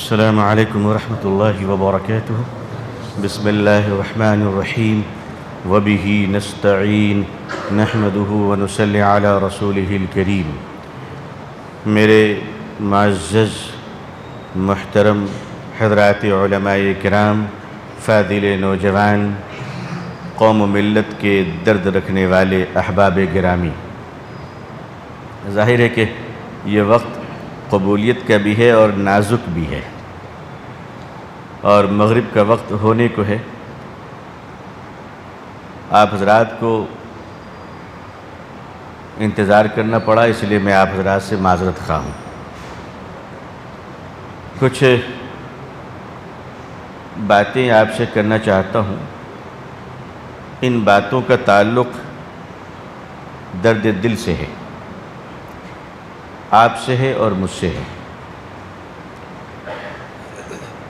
السلام علیکم ورحمۃ اللہ وبرکاتہ. بسم اللہ الرحمن الرحیم وبہ نستعین نحمدہ ونصلی علی رسولہ الکریم. میرے معزز محترم حضرات علماء کرام، فاضل نوجوان، قوم و ملت کے درد رکھنے والے احباب گرامی، ظاہر ہے کہ یہ وقت قبولیت کا بھی ہے اور نازک بھی ہے، اور مغرب کا وقت ہونے کو ہے. آپ حضرات کو انتظار کرنا پڑا، اس لیے میں آپ حضرات سے معذرت خواہ ہوں. کچھ باتیں آپ سے کرنا چاہتا ہوں. ان باتوں کا تعلق درد دل سے ہے، آپ سے ہے اور مجھ سے ہے.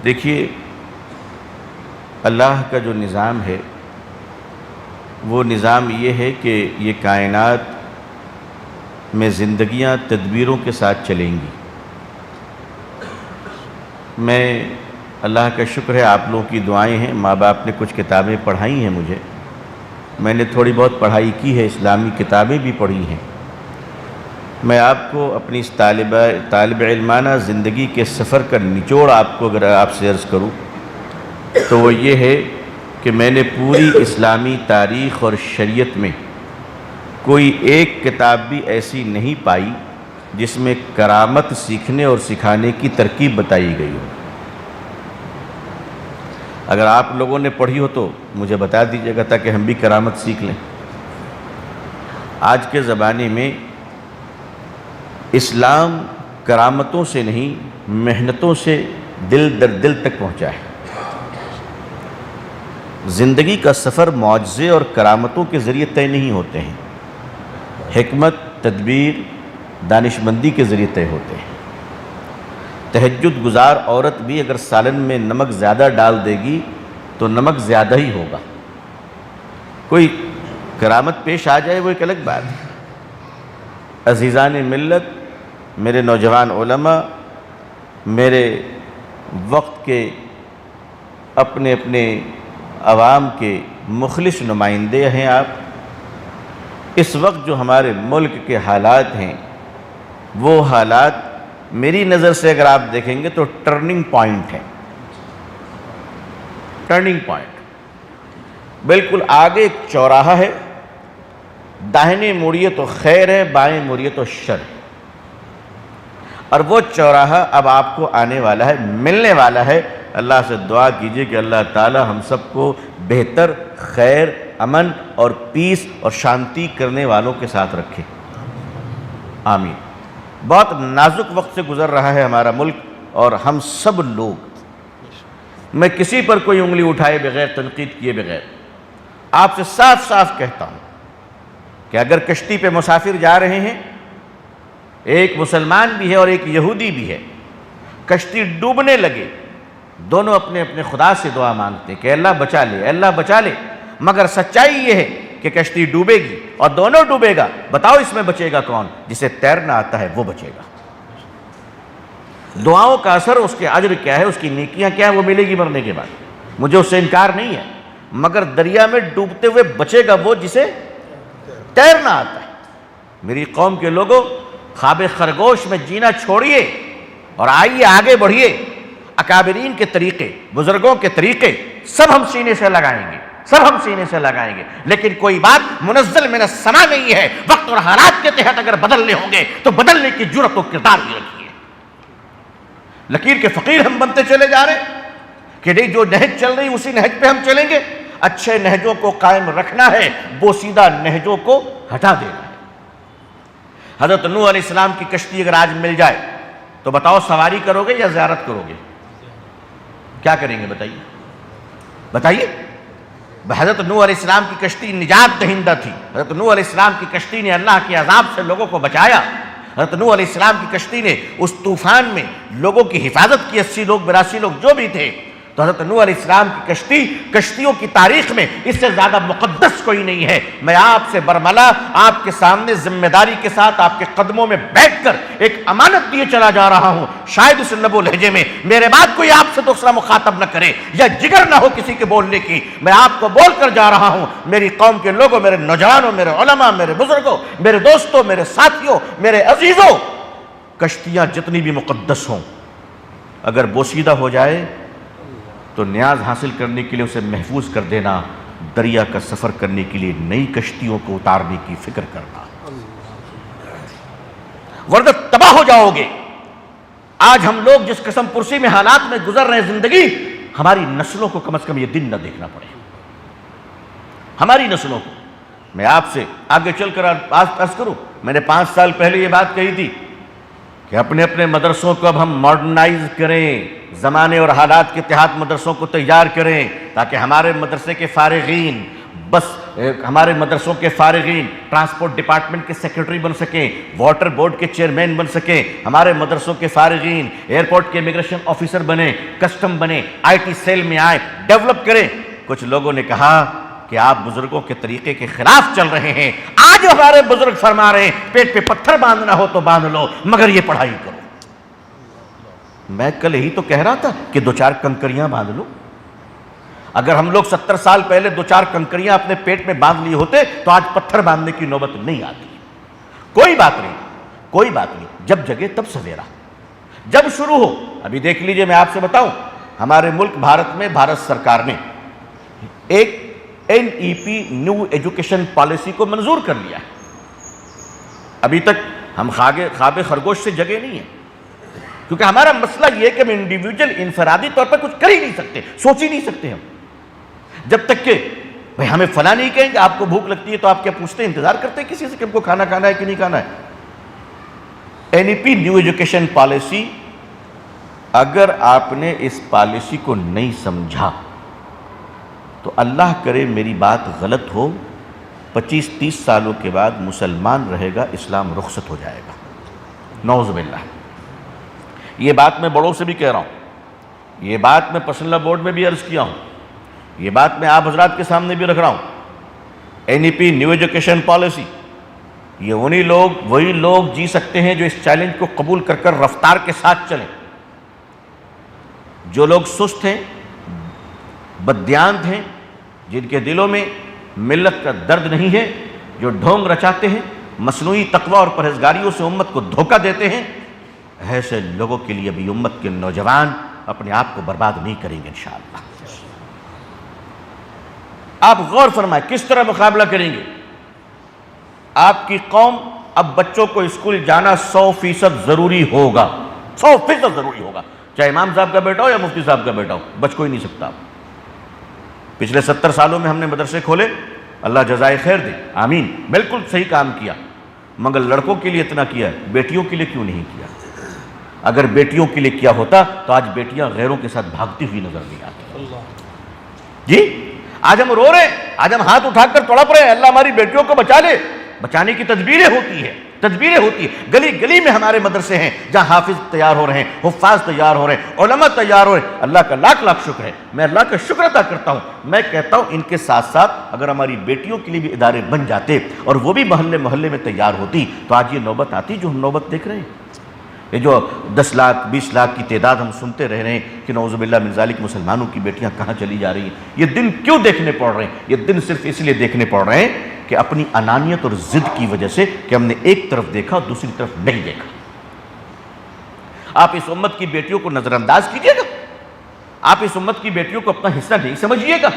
دیکھیے، اللہ کا جو نظام ہے وہ نظام یہ ہے کہ یہ کائنات میں زندگیاں تدبیروں کے ساتھ چلیں گی. میں اللہ کا شکر ہے، آپ لوگوں کی دعائیں ہیں، ماں باپ نے کچھ کتابیں پڑھائی ہیں مجھے، میں نے تھوڑی بہت پڑھائی کی ہے، اسلامی کتابیں بھی پڑھی ہیں. میں آپ کو اپنی اس طالب علمانہ زندگی کے سفر کا نچوڑ آپ کو اگر آپ سے عرض کروں تو وہ یہ ہے کہ میں نے پوری اسلامی تاریخ اور شریعت میں کوئی ایک کتاب بھی ایسی نہیں پائی جس میں کرامت سیکھنے اور سکھانے کی ترکیب بتائی گئی ہو. اگر آپ لوگوں نے پڑھی ہو تو مجھے بتا دیجیے گا تاکہ ہم بھی کرامت سیکھ لیں. آج کے زمانے میں اسلام کرامتوں سے نہیں، محنتوں سے دل در دل تک پہنچا ہے. زندگی کا سفر معجزے اور کرامتوں کے ذریعے طے نہیں ہوتے ہیں، حکمت، تدبیر، دانش مندی کے ذریعے طے ہوتے ہیں. تہجد گزار عورت بھی اگر سالن میں نمک زیادہ ڈال دے گی تو نمک زیادہ ہی ہوگا. کوئی کرامت پیش آ جائے وہ ایک الگ بات ہے. عزیزان ملت، میرے نوجوان علماء، میرے وقت کے اپنے اپنے عوام کے مخلص نمائندے ہیں آپ. اس وقت جو ہمارے ملک کے حالات ہیں وہ حالات میری نظر سے اگر آپ دیکھیں گے تو ٹرننگ پوائنٹ ہے. ٹرننگ پوائنٹ بالکل آگے ایک چوراہا ہے، داہنے مڑیے تو خیر ہے، بائیں مڑیے تو شر ہے. اور وہ چوراہا اب آپ کو آنے والا ہے، ملنے والا ہے. اللہ سے دعا کیجئے کہ اللہ تعالی ہم سب کو بہتر، خیر، امن اور پیس اور شانتی کرنے والوں کے ساتھ رکھے. آمین. بہت نازک وقت سے گزر رہا ہے ہمارا ملک اور ہم سب لوگ. میں کسی پر کوئی انگلی اٹھائے بغیر، تنقید کیے بغیر آپ سے صاف صاف کہتا ہوں کہ اگر کشتی پہ مسافر جا رہے ہیں، ایک مسلمان بھی ہے اور ایک یہودی بھی ہے، کشتی ڈوبنے لگے، دونوں اپنے اپنے خدا سے دعا مانگتے کہ اللہ بچا لے، اللہ بچا لے. مگر سچائی یہ ہے کہ کشتی ڈوبے گی اور دونوں ڈوبے گا. بتاؤ اس میں بچے گا کون؟ جسے تیرنا آتا ہے وہ بچے گا. دعاؤں کا اثر، اس کے اجر کیا ہے، اس کی نیکیاں کیا ہے، وہ ملے گی مرنے کے بعد. مجھے اس سے انکار نہیں ہے، مگر دریا میں ڈوبتے ہوئے بچے گا وہ جسے تیرنا آتا ہے. میری قوم کے لوگوں، خواب خرگوش میں جینا چھوڑیے اور آئیے آگے بڑھیے. اکابرین کے طریقے، بزرگوں کے طریقے سب ہم سینے سے لگائیں گے، سب ہم سینے سے لگائیں گے. لیکن کوئی بات منزل من السماء نہیں ہے. وقت اور حالات کے تحت اگر بدلنے ہوں گے تو بدلنے کی جرأت و کردار بھی رکھیے. لکیر کے فقیر ہم بنتے چلے جا رہے کہ نہیں، جو نہج چل رہی اسی نہج پہ ہم چلیں گے. اچھے نہجوں کو قائم رکھنا ہے، بوسیدہ نہجوں کو ہٹا دینا ہے. حضرت نوح علیہ السلام کی کشتی اگر آج مل جائے تو بتاؤ سواری کرو گے یا زیارت کرو گے؟ کیا کریں گے بتائیے؟ بتائیے. حضرت نوح علیہ السلام کی کشتی نجات دہندہ تھی. حضرت نوح علیہ السلام کی کشتی نے اللہ کے عذاب سے لوگوں کو بچایا. حضرت نوح علیہ السلام کی کشتی نے اس طوفان میں لوگوں کی حفاظت کی. 80 لوگ 82 لوگ جو بھی تھے. تو حضرت نوح علیہ السلام کی کشتی کشتیوں کی تاریخ میں اس سے زیادہ مقدس کوئی نہیں ہے۔ میں آپ سے برملا آپ کے سامنے ذمہ داری کے ساتھ آپ کے قدموں میں بیٹھ کر ایک امانت دیے چلا جا رہا ہوں، شاید اس لب و لہجے میں میرے بعد کوئی آپ سے دوسرا مخاطب نہ کرے یا جگر نہ ہو کسی کے بولنے کی، میں آپ کو بول کر جا رہا ہوں، میری قوم کے لوگوں، میرے نوجوانوں، میرے علماء، میرے بزرگوں، میرے دوستوں، میرے ساتھیوں، میرے عزیزوں، کشتیاں جتنی بھی مقدس ہوں اگر بوسیدہ ہو جائے تو نیاز حاصل کرنے کے لیے اسے محفوظ کر دینا، دریا کا سفر کرنے کے لیے نئی کشتیوں کو اتارنے کی فکر کرنا، ورنہ تباہ ہو جاؤ گے۔ آج ہم لوگ جس قسم پرسی میں حالات میں گزر رہے ہیں زندگی، ہماری نسلوں کو کم از کم یہ دن نہ دیکھنا پڑے، ہماری نسلوں کو۔ میں آپ سے آگے چل کر عرض کروں، میں نے 5 سال پہلے یہ بات کہی تھی کہ اپنے اپنے مدرسوں کو اب ہم ماڈرنائز کریں، زمانے اور حالات کے تحت مدرسوں کو تیار کریں، تاکہ ہمارے مدرسے کے فارغین ہمارے مدرسوں کے فارغین ٹرانسپورٹ ڈپارٹمنٹ کے سیکرٹری بن سکیں، واٹر بورڈ کے چیئرمین بن سکیں، ہمارے مدرسوں کے فارغین ایئرپورٹ کے امیگریشن آفیسر بنے، کسٹم بنے، آئی ٹی سیل میں آئیں، ڈیولپ کریں۔ کچھ لوگوں نے کہا کہ آپ بزرگوں کے طریقے کے خلاف چل رہے ہیں۔ آج ہمارے بزرگ فرما رہے ہیں پیٹ پہ پتھر باندھنا ہو تو باندھ لو مگر یہ پڑھائی کرو۔ میں کل یہی تو کہہ رہا تھا کہ 2-4 کنکریاں باندھ لو۔ اگر ہم لوگ 70 سال پہلے 2-4 کنکریاں اپنے پیٹ میں باندھ لی ہوتے تو آج پتھر باندھنے کی نوبت نہیں آتی۔ کوئی بات نہیں، کوئی بات نہیں، جب جگے تب سویرا، جب شروع ہو۔ ابھی دیکھ لیجئے، میں آپ سے بتاؤں، ہمارے ملک بھارت میں بھارت سرکار نے ایک NEP نیو ایجوکیشن پالیسی کو منظور کر لیا ہے۔ ابھی تک ہم خواب خرگوش سے جگے نہیں ہیں، کیونکہ ہمارا مسئلہ یہ ہے کہ ہم انڈیویجول انفرادی طور پر کچھ کر ہی نہیں سکتے، سوچ ہی نہیں سکتے ہم، جب تک کہ بھئی ہمیں فلاں نہیں کہیں کہ آپ کو بھوک لگتی ہے تو آپ کیا پوچھتے ہیں، انتظار کرتے ہیں کسی سے کہ ہم کو کھانا کھانا ہے کہ نہیں کھانا ہے۔ NEP نیو ایجوکیشن پالیسی، اگر آپ نے اس پالیسی کو نہیں سمجھا تو اللہ کرے میری بات غلط ہو، 25-30 سالوں کے بعد مسلمان رہے گا، اسلام رخصت ہو جائے گا، نعوذ باللہ۔ یہ بات میں بڑوں سے بھی کہہ رہا ہوں، یہ بات میں پرسنل بورڈ میں بھی عرض کیا ہوں، یہ بات میں آپ حضرات کے سامنے بھی رکھ رہا ہوں۔ NEP نیو ایجوکیشن پالیسی، یہ وہی لوگ جی سکتے ہیں جو اس چیلنج کو قبول کر کر رفتار کے ساتھ چلیں۔ جو لوگ سست ہیں، بددیانت ہیں، جن کے دلوں میں ملت کا درد نہیں ہے، جو ڈھونگ رچاتے ہیں، مصنوعی تقوی اور پرہیزگاریوں سے امت کو دھوکہ دیتے ہیں، ایسے لوگوں کے لیے بھی امت کے نوجوان اپنے آپ کو برباد نہیں کریں گے انشاءاللہ۔ آپ غور فرمائیں کس طرح مقابلہ کریں گے۔ آپ کی قوم اب بچوں کو اسکول جانا 100% ضروری ہوگا، 100% ضروری ہوگا، چاہے امام صاحب کا بیٹا ہو یا مفتی صاحب کا بیٹا ہو، بچ کوئی نہیں سکتا۔ پچھلے 70 سالوں میں ہم نے مدرسے کھولے، اللہ جزائے خیر دے، آمین، بالکل صحیح کام کیا، مگر لڑکوں کے لیے اتنا کیا، بیٹیوں کے لیے کیوں نہیں کیا؟ اگر بیٹیوں کے لیے کیا ہوتا تو آج بیٹیاں غیروں کے ساتھ بھاگتی ہوئی نظر نہیں آتی۔ جی آج ہم رو رہے ہیں، آج ہم ہاتھ اٹھا کر تڑپ رہے ہیں، اللہ ہماری بیٹیوں کو بچا لے۔ بچانے کی تدبیریں ہوتی ہیں، گلی گلی میں ہمارے مدرسے ہیں جہاں حافظ تیار ہو رہے ہیں، حفاظ تیار ہو رہے ہیں، علماء تیار ہو رہے ہیں، اللہ کا لاکھ لاکھ شکر ہے، میں اللہ کا شکر ادا کرتا ہوں۔ میں کہتا ہوں ان کے ساتھ ساتھ اگر ہماری بیٹیوں کے لیے بھی ادارے بن جاتے اور وہ بھی محلے محلے میں تیار ہوتی تو آج یہ نوبت آتی جو ہم نوبت دیکھ رہے ہیں۔ یہ جو 10 لاکھ 20 لاکھ کی تعداد ہم سنتے رہ رہے ہیں کہ نعوذ باللہ من ذالک مسلمانوں کی بیٹیاں کہاں چلی جا رہی ہیں، یہ دن کیوں دیکھنے پڑ رہے ہیں؟ یہ دن صرف اس لیے دیکھنے پڑ رہے ہیں کہ اپنی انانیت اور ضد کی وجہ سے کہ ہم نے ایک طرف دیکھا اور دوسری طرف نہیں دیکھا۔ آپ اس امت کی بیٹیوں کو نظر انداز کیجئے گا، آپ اس امت کی بیٹیوں کو اپنا حصہ نہیں سمجھیے گا،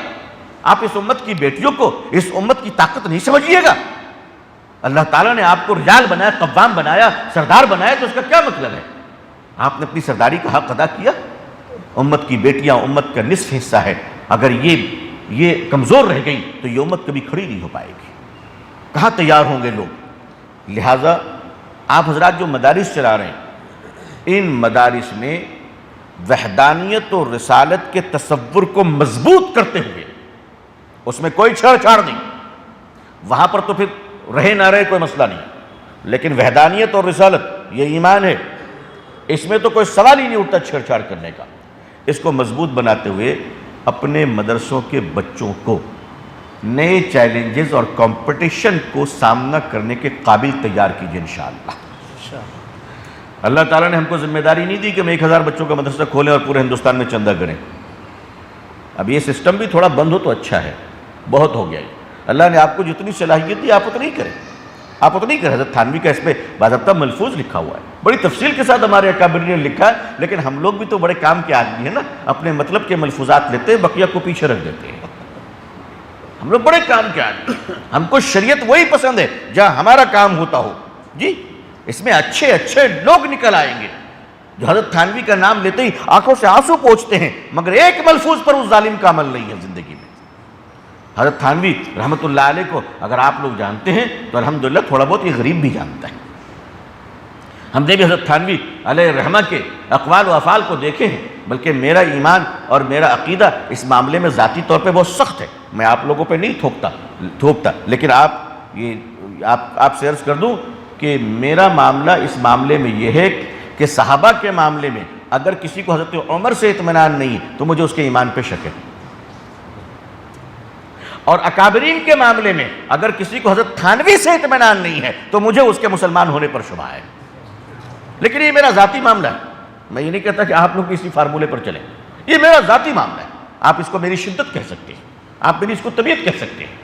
آپ اس امت کی بیٹیوں کو اس امت کی طاقت نہیں سمجھیے گا۔ اللہ تعالیٰ نے آپ کو رجال بنایا، قوام بنایا، سردار بنایا، تو اس کا کیا مطلب ہے؟ آپ نے اپنی سرداری کا حق ادا کیا؟ امت کی بیٹیاں امت کا نصف حصہ ہے، اگر یہ کمزور رہ گئی تو یہ امت کبھی کھڑی نہیں ہو پائے گی، کہاں تیار ہوں گے لوگ؟ لہٰذا آپ حضرات جو مدارس چلا رہے ہیں، ان مدارس میں وحدانیت اور رسالت کے تصور کو مضبوط کرتے ہوئے، اس میں کوئی چھیڑ چھاڑ نہیں، وہاں پر تو پھر رہے نہ رہے کوئی مسئلہ نہیں، لیکن وحدانیت اور رسالت یہ ایمان ہے، اس میں تو کوئی سوال ہی نہیں اٹھتا چھیڑ چھاڑ کرنے کا۔ اس کو مضبوط بناتے ہوئے اپنے مدرسوں کے بچوں کو نئے چیلنجز اور کمپٹیشن کو سامنا کرنے کے قابل تیار کیجئے انشاءاللہ۔ اللہ تعالیٰ نے ہم کو ذمہ داری نہیں دی کہ ہم 1000 بچوں کا مدرسہ کھولیں اور پورے ہندوستان میں چندہ کریں۔ اب یہ سسٹم بھی تھوڑا بند ہو تو اچھا ہے، بہت ہو گیا ہے۔ اللہ نے آپ کو جتنی صلاحیت دی آپ اتنی کریں، آپ اتنی کریں۔ حضرت تھانوی کا اس پہ باضابطہ ملفوظ لکھا ہوا ہے، بڑی تفصیل کے ساتھ ہمارے اکابرین نے لکھا ہے، لیکن ہم لوگ بھی تو بڑے کام کے آدمی ہیں نا، اپنے مطلب کے ملفوظات لیتے ہیں، بقیہ کو پیچھے رکھ دیتے ہیں۔ ہم لوگ بڑے کام کے آدمی، ہم کو شریعت وہی پسند ہے جہاں ہمارا کام ہوتا ہو۔ جی اس میں اچھے اچھے لوگ نکل آئیں گے جو حضرت تھانوی کا نام لیتے ہی آنکھوں سے آنسو پوچھتے ہیں، مگر ایک ملفوظ پر اس ظالم کا عمل نہیں ہے زندگی میں۔ حضرت تھانوی رحمۃ اللہ علیہ کو اگر آپ لوگ جانتے ہیں تو الحمدللہ تھوڑا بہت یہ غریب بھی جانتا ہے۔ ہم نے بھی حضرت تھانوی علیہ الرحمہ کے اقوال و افعال کو دیکھے ہیں، بلکہ میرا ایمان اور میرا عقیدہ اس معاملے میں ذاتی طور پہ بہت سخت ہے۔ میں آپ لوگوں پہ نہیں تھوکتا، لیکن آپ سے عرض کر دوں کہ میرا معاملہ اس معاملے میں یہ ہے کہ صحابہ کے معاملے میں اگر کسی کو حضرت عمر سے اطمینان نہیں تو مجھے اس کے ایمان پہ شک ہے، اور اکابرین کے معاملے میں اگر کسی کو حضرت تھانوی سے اطمینان نہیں ہے تو مجھے اس کے مسلمان ہونے پر شبہ ہے۔ لیکن یہ میرا ذاتی معاملہ ہے، میں یہ نہیں کہتا کہ آپ لوگ اسی فارمولے پر چلیں، یہ میرا ذاتی معاملہ ہے۔ آپ اس کو میری شدت کہہ سکتے ہیں، آپ میری اس کو طبیعت کہہ سکتے ہیں۔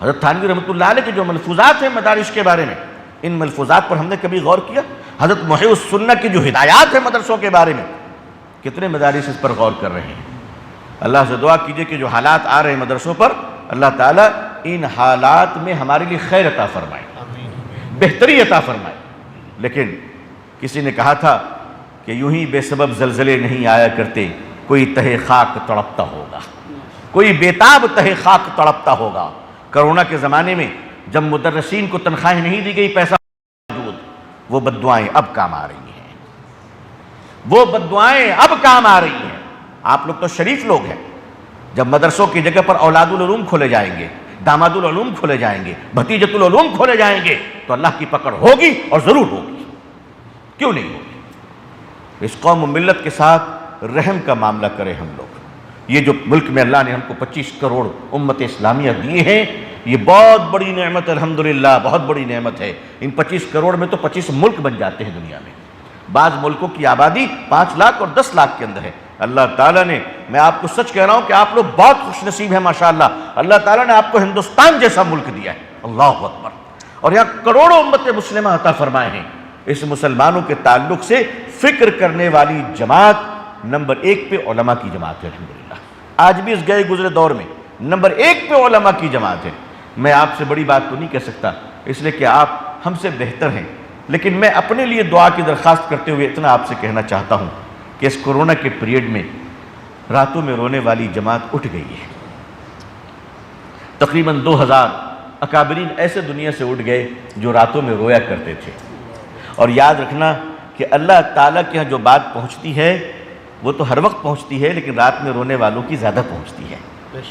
حضرت تھانوی رحمۃ اللہ علیہ کے جو ملفوظات ہیں مدارس کے بارے میں، ان ملفوظات پر ہم نے کبھی غور کیا؟ حضرت محی السنہ کی جو ہدایات ہیں مدرسوں کے بارے میں، کتنے مدارس اس پر غور کر رہے ہیں؟ اللہ سے دعا کیجئے کہ جو حالات آ رہے ہیں مدرسوں پر، اللہ تعالیٰ ان حالات میں ہمارے لیے خیر عطا فرمائے، بہتری عطا فرمائے۔ لیکن کسی نے کہا تھا کہ یوں ہی بے سبب زلزلے نہیں آیا کرتے، کوئی تہہ خاک تڑپتا ہوگا، کوئی بیتاب تہہ خاک تڑپتا ہوگا۔ کرونا کے زمانے میں جب مدرسین کو تنخواہیں نہیں دی گئی، پیسہ موجود، وہ بددعائیں اب کام آ رہی ہیں، وہ بددعائیں اب کام آ رہی ہیں۔ آپ لوگ تو شریف لوگ ہیں، جب مدرسوں کی جگہ پر اولاد العلوم کھولے جائیں گے، داماد العلوم کھولے جائیں گے، بھتیجت العلوم کھولے جائیں گے، تو اللہ کی پکڑ ہوگی اور ضرور ہوگی، کیوں نہیں ہوگی؟ اس قوم و ملت کے ساتھ رحم کا معاملہ کریں ہم لوگ۔ یہ جو ملک میں اللہ نے ہم کو 25 کروڑ امت اسلامیہ دیے ہیں، یہ بہت بڑی نعمت ہے، الحمدللہ بہت بڑی نعمت ہے۔ ان 25 کروڑ میں تو 25 ملک بن جاتے ہیں دنیا میں۔ بعض ملکوں کی آبادی 5 لاکھ اور 10 لاکھ کے اندر ہے۔ اللہ تعالیٰ نے، میں آپ کو سچ کہہ رہا ہوں کہ آپ لوگ بہت خوش نصیب ہیں ماشاءاللہ، اللہ تعالیٰ نے آپ کو ہندوستان جیسا ملک دیا ہے، اللہ اکبر، اور یہاں کروڑوں امت مسلمہ عطا فرمائے ہیں۔ اس مسلمانوں کے تعلق سے فکر کرنے والی جماعت نمبر 1 پہ علماء کی جماعت ہے، الحمدللہ۔ آج بھی اس گئے گزرے دور میں نمبر 1 پہ علماء کی جماعت ہے۔ میں آپ سے بڑی بات تو نہیں کہہ سکتا، اس لیے کہ آپ ہم سے بہتر ہیں، لیکن میں اپنے لیے دعا کی درخواست کرتے ہوئے اتنا آپ سے کہنا چاہتا ہوں کہ اس کورونا کے پیریڈ میں راتوں میں رونے والی جماعت اٹھ گئی ہے۔ تقریباً 2000 اکابرین ایسے دنیا سے اٹھ گئے جو راتوں میں رویا کرتے تھے۔ اور یاد رکھنا کہ اللہ تعالیٰ کے یہاں جو بات پہنچتی ہے وہ تو ہر وقت پہنچتی ہے، لیکن رات میں رونے والوں کی زیادہ پہنچتی ہے۔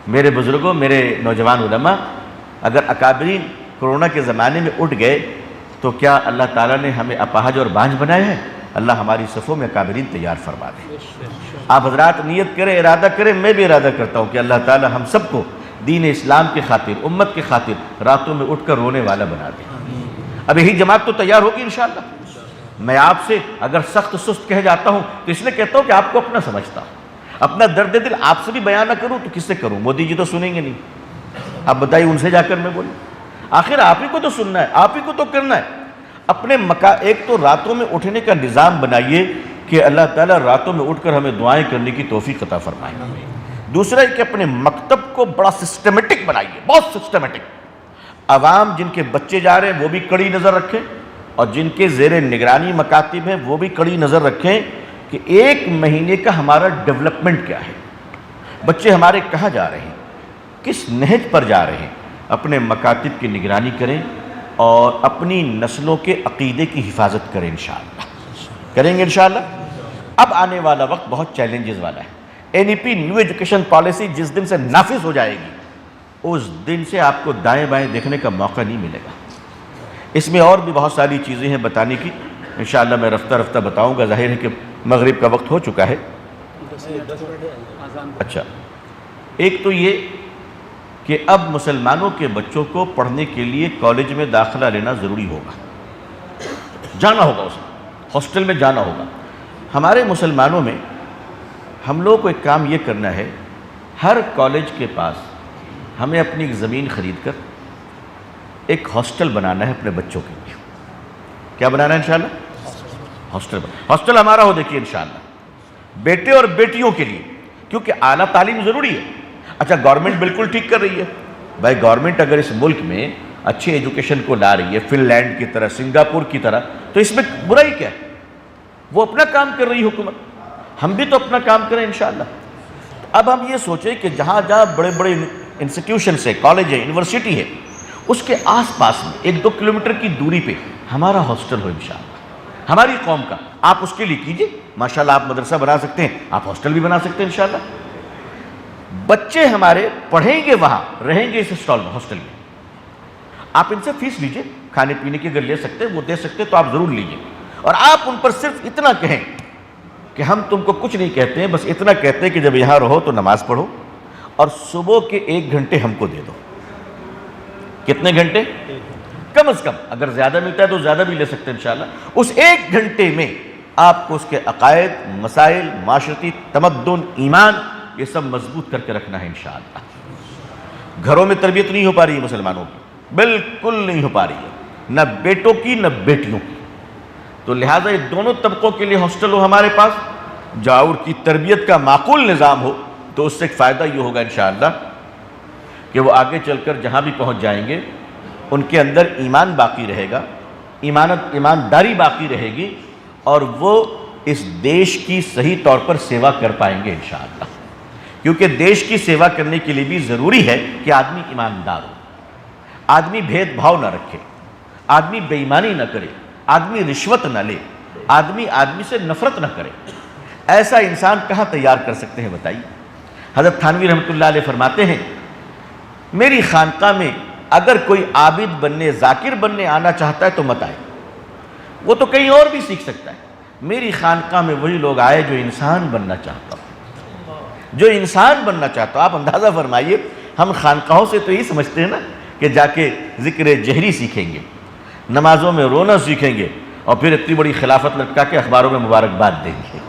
میرے بزرگوں، میرے نوجوان علماء، اگر اکابرین کورونا کے زمانے میں اٹھ گئے تو کیا اللہ تعالیٰ نے ہمیں اپاہج اور بانجھ بنایا ہے؟ اللہ ہماری صفوں میں اکابرین تیار فرما دے۔ آپ حضرات نیت کریں، ارادہ کریں، میں بھی ارادہ کرتا ہوں کہ اللہ تعالیٰ ہم سب کو دین اسلام کی خاطر، امت کی خاطر راتوں میں اٹھ کر رونے والا بنا دے۔ اب یہی جماعت تو تیار ہوگی انشاءاللہ۔ میں آپ سے اگر سخت سست کہہ جاتا ہوں تو اس لیے کہتا ہوں کہ آپ کو اپنا سمجھتا ہوں، اپنا درد دل آپ سے بھی بیان نہ کروں تو کس سے کروں؟ مودی جی تو سنیں گے نہیں، آپ بتائیے ان سے جا کر میں بولوں؟ آخر آپ ہی کو تو سننا ہے، آپ ہی کو تو کرنا ہے۔ اپنے ایک تو راتوں میں اٹھنے کا نظام بنائیے کہ اللہ تعالیٰ راتوں میں اٹھ کر ہمیں دعائیں کرنے کی توفیق عطا فرمائے۔ دوسرا ہے کہ اپنے مکتب کو بڑا سسٹمیٹک بنائیے، بہت سسٹمیٹک۔ عوام جن کے بچے جا رہے ہیں وہ بھی کڑی نظر رکھیں، اور جن کے زیر نگرانی مکاتب ہیں وہ بھی کڑی نظر رکھیں کہ 1 مہینے کا ہمارا ڈیولپمنٹ کیا ہے، بچے ہمارے کہاں جا رہے ہیں، کس نہج پر جا رہے ہیں۔ اپنے مکاتب کی نگرانی کریں اور اپنی نسلوں کے عقیدے کی حفاظت کریں، انشاءاللہ کریں گے انشاءاللہ۔ اب آنے والا وقت بہت چیلنجز والا ہے۔ NEP نیو ایجوکیشن پالیسی جس دن سے نافذ ہو جائے گی اس دن سے آپ کو دائیں بائیں دیکھنے کا موقع نہیں ملے گا۔ اس میں اور بھی بہت ساری چیزیں ہیں بتانے کی، انشاءاللہ میں رفتہ رفتہ بتاؤں گا۔ ظاہر ہے کہ مغرب کا وقت ہو چکا ہے، اچھا، ایک تو یہ کہ اب مسلمانوں کے بچوں کو پڑھنے کے لیے کالج میں داخلہ لینا ضروری ہوگا، جانا ہوگا، اس میں ہاسٹل میں جانا ہوگا۔ ہمارے مسلمانوں میں ہم لوگوں کو ایک کام یہ کرنا ہے، ہر کالج کے پاس ہمیں اپنی ایک زمین خرید کر ایک ہاسٹل بنانا ہے اپنے بچوں کے لیے۔ کیا بنانا ہے انشاءاللہ؟ ہاسٹل ہمارا ہو، دیکھیے انشاءاللہ بیٹے اور بیٹیوں کے لیے، کیونکہ اعلیٰ تعلیم ضروری ہے۔ اچھا، گورنمنٹ بالکل ٹھیک کر رہی ہے بھائی، گورنمنٹ اگر اس ملک میں اچھی ایجوکیشن کو لا رہی ہے، فن لینڈ کی طرح، سنگاپور کی طرح، تو اس میں برائی کیا ہے؟ وہ اپنا کام کر رہی حکومت، ہم بھی تو اپنا کام کریں انشاءاللہ۔ اب ہم یہ سوچیں کہ جہاں جہاں بڑے بڑے انسٹیٹیوشنس ہے، کالج ہے، یونیورسٹی ہے، اس کے آس پاس میں 1-2 کلومیٹر کی دوری پہ ہمارا ہاسٹل ہو انشاءاللہ، ہماری قوم کا۔ آپ اس کے لیے کیجئے، ماشاءاللہ آپ مدرسہ بنا سکتے ہیں، آپ ہاسٹل بھی بنا سکتے ہیں انشاءاللہ۔ بچے ہمارے پڑھیں گے وہاں، رہیں گے اس ہاسٹل میں، آپ ان سے فیس لیجئے، کھانے پینے کی اگر لے سکتے وہ دے سکتے تو آپ ضرور لیجئے، اور آپ ان پر صرف اتنا کہیں کہ ہم تم کو کچھ نہیں کہتے ہیں، بس اتنا کہتے ہیں کہ جب یہاں رہو تو نماز پڑھو، اور صبح کے 1 گھنٹے ہم کو دے دو۔ کتنے گھنٹے؟ کم از کم، اگر زیادہ ملتا ہے تو زیادہ بھی لے سکتے ہیں انشاءاللہ۔ اس 1 گھنٹے میں آپ کو اس کے عقائد، مسائل، معاشرتی تمدن، ایمان، یہ سب مضبوط کر کے رکھنا ہے انشاءاللہ۔ گھروں میں تربیت نہیں ہو پا رہی ہے مسلمانوں کی، بالکل نہیں ہو پا رہی ہے، نہ بیٹوں کی نہ بیٹیوں کی، تو لہٰذا یہ دونوں طبقوں کے لیے ہاسٹل ہو ہمارے پاس، جاؤ کی تربیت کا معقول نظام ہو، تو اس سے ایک فائدہ یہ ہوگا انشاءاللہ کہ وہ آگے چل کر جہاں بھی پہنچ جائیں گے ان کے اندر ایمان باقی رہے گا، ایمانداری باقی رہے گی، اور وہ اس دیش کی صحیح طور پر سیوا کر پائیں گے انشاءاللہ۔ کیونکہ دیش کی سیوا کرنے کے لیے بھی ضروری ہے کہ آدمی ایماندار ہو، آدمی بھید بھاؤ نہ رکھے، آدمی بے ایمانی نہ کرے، آدمی رشوت نہ لے، آدمی سے نفرت نہ کرے۔ ایسا انسان کہاں تیار کر سکتے ہیں بتائیے؟ حضرت تھانوی رحمۃ اللہ علیہ فرماتے ہیں، میری خانقاہ میں اگر کوئی عابد بننے، ذاکر بننے آنا چاہتا ہے تو مت آئے، وہ تو کہیں اور بھی سیکھ سکتا ہے۔ میری خانقاہ میں وہی لوگ آئے جو انسان بننا چاہتا ہو، جو انسان بننا چاہتا ہو۔ آپ اندازہ فرمائیے، ہم خانقاہوں سے تو یہی سمجھتے ہیں نا کہ جا کے ذکر جہری سیکھیں گے، نمازوں میں رونا سیکھیں گے، اور پھر اتنی بڑی خلافت لٹکا کے اخباروں میں مبارکباد دیں گے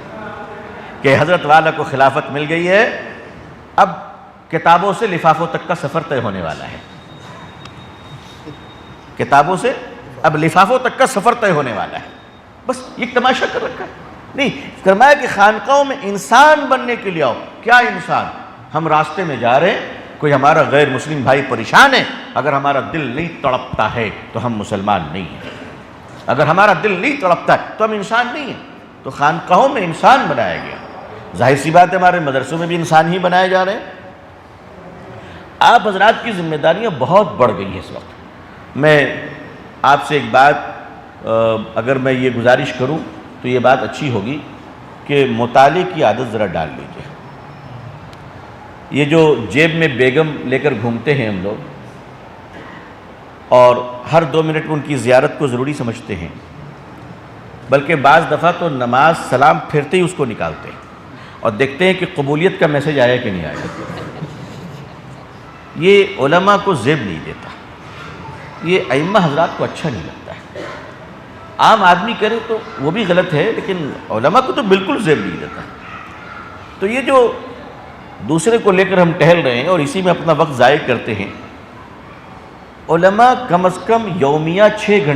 کہ حضرت والا کو خلافت مل گئی ہے، اب کتابوں سے لفافوں تک کا سفر طے ہونے والا ہے، کتابوں سے اب لفافوں تک کا سفر طے ہونے والا ہے۔ بس یہ تماشا کر رکھا ہے، نہیں فرمایا کہ خانقاہوں میں انسان بننے کے لیے آؤ۔ کیا انسان؟ ہم راستے میں جا رہے ہیں، کوئی ہمارا غیر مسلم بھائی پریشان ہے، اگر ہمارا دل نہیں تڑپتا ہے تو ہم مسلمان نہیں ہیں، اگر ہمارا دل نہیں تڑپتا ہے تو ہم انسان نہیں ہیں۔ تو خانقاہوں میں انسان بنایا گیا، ظاہر سی بات ہے ہمارے مدرسوں میں بھی انسان ہی بنائے جا رہے ہیں۔ آپ حضرات کی ذمہ داریاں بہت بڑھ گئی ہیں اس وقت۔ میں آپ سے ایک بات اگر میں یہ گزارش کروں تو یہ بات اچھی ہوگی کہ مطالعے کی عادت ذرا ڈال لیجیے۔ یہ جو جیب میں بیگم لے کر گھومتے ہیں ہم لوگ، اور ہر 2 منٹ میں ان کی زیارت کو ضروری سمجھتے ہیں، بلکہ بعض دفعہ تو نماز سلام پھرتے ہی اس کو نکالتے ہیں اور دیکھتے ہیں کہ قبولیت کا میسج آیا کہ نہیں آیا۔ یہ علماء کو زیب نہیں دیتا، یہ ائمہ حضرات کو اچھا نہیں لگتا ہے۔ عام آدمی کرے تو وہ بھی غلط ہے، لیکن علماء کو تو بالکل زیب نہیں دیتا۔ تو یہ جو دوسرے کو لے کر ہم ٹہل رہے ہیں اور اسی میں اپنا وقت ضائع کرتے ہیں، علماء کم از کم یومیہ 6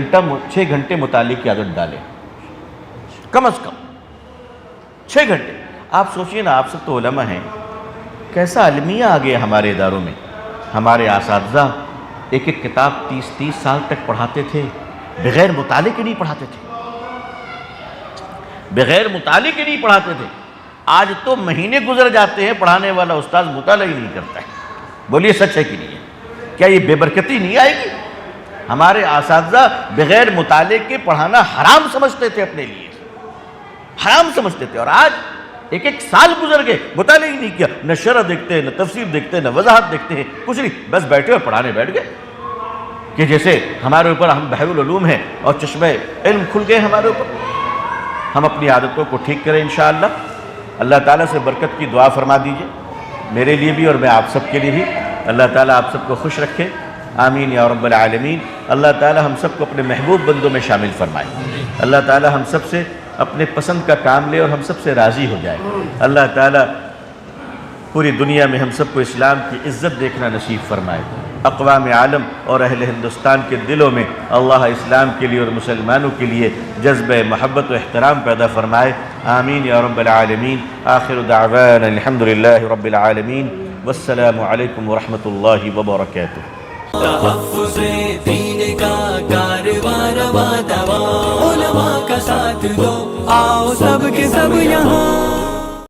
گھنٹے مطالعے کی عادت ڈالیں، کم از کم 6 گھنٹے۔ آپ سوچئے نا، آپ سب تو علماء ہیں، کیسا المیہ آ گیا ہمارے اداروں میں۔ ہمارے اساتذہ ایک ایک کتاب 30 سال تک پڑھاتے تھے، بغیر مطالعے کے نہیں پڑھاتے تھے، بغیر مطالعے کے نہیں پڑھاتے تھے۔ آج تو مہینے گزر جاتے ہیں، پڑھانے والا استاذ مطالعہ ہی نہیں کرتا ہے۔ بولیے سچ ہے کہ نہیں ہے؟ کیا یہ بے برکتی نہیں آئے گی؟ ہمارے اساتذہ بغیر مطالعے کے پڑھانا حرام سمجھتے تھے، اپنے لیے حرام سمجھتے تھے، اور آج ایک سال گزر گئے، مطالعہ ہی نہیں کیا، نہ شرح دیکھتے ہیں، نہ تفسیر دیکھتے ہیں، نہ وضاحت دیکھتے ہیں، کچھ نہیں، بس بیٹھے اور پڑھانے بیٹھ گئے کہ جیسے ہمارے اوپر ہم بحر العلوم ہیں اور چشمہ علم کھل گئے ہمارے اوپر۔ ہم اپنی عادتوں کو ٹھیک کریں انشاءاللہ، اللہ تعالیٰ سے برکت کی دعا فرما دیجئے میرے لیے بھی اور میں آپ سب کے لیے بھی. اللہ تعالیٰ آپ سب کو خوش رکھے. آمین یا رب العالمین. اللہ تعالیٰ ہم سب کو اپنے محبوب بندوں میں شامل فرمائے. اللہ تعالیٰ ہم سب سے اپنے پسند کا کام لے اور ہم سب سے راضی ہو جائے. اللہ تعالیٰ پوری دنیا میں ہم سب کو اسلام کی عزت دیکھنا نصیب فرمائے. اقوام عالم اور اہل ہندوستان کے دلوں میں اللہ اسلام کے لیے اور مسلمانوں کے لیے جذبہ محبت و احترام پیدا فرمائے. آمین یا رب العالمین. آخر دعوانا الحمدللہ رب العالمین. والسلام علیکم ورحمۃ اللہ وبرکاتہ. تحفظ دین کا کارواں رواں دواں، علماء کا ساتھ دو، آؤ سب کے سب یہاں.